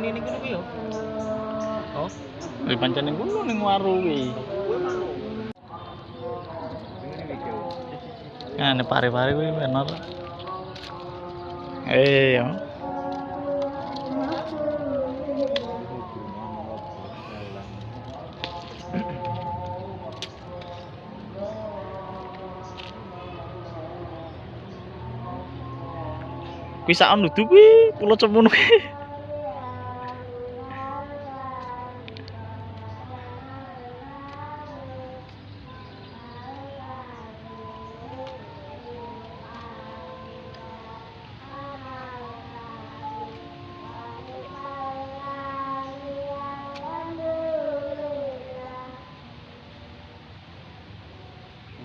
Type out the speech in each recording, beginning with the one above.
ngene kuwi yo. Oh, Di pancen ngono ning waru kuwi. Ngene pare-pare kuwi bener. Yo. Kuwi sak nudu kuwi pulau Cemun kuwi.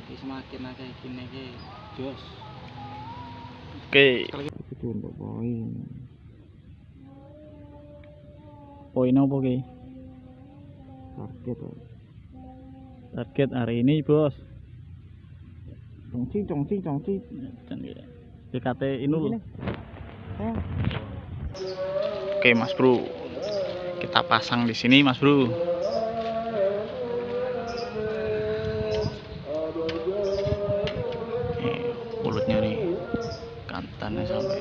Iki semakin akeh gini iki jos. Oke. Itu untuk poin. Poin apa ki? Target. Target hari ini, Bos. Congcing. PKT Inul. Eh, Oke, Mas Bro. Kita pasang di sini, Mas Bro. Mulutnya nih kantannya sampai.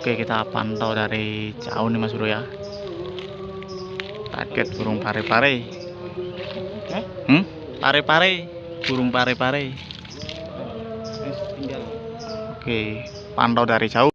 Oke, kita pantau dari jauh nih Mas Bro ya. Target burung pare-pare. Pare-pare, burung pare-pare. tinggal. Oke, pantau dari jauh.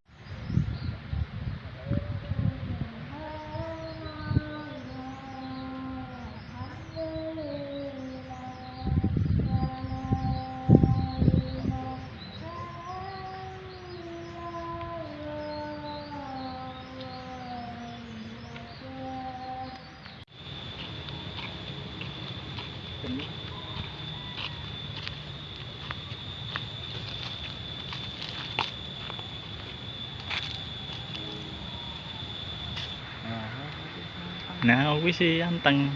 Nah, wis sih anteng.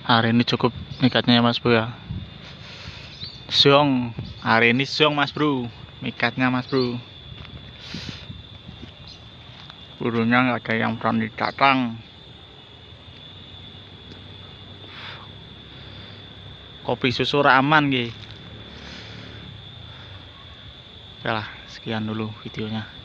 Hari ini cukup mikatnya ya Mas Bro ya. Siong, hari ini siong Mas Bro, mikatnya Mas Bro. Burungnya nggak ada yang berani datang. Kopi susu aman gitu. Oke lah, sekian dulu videonya.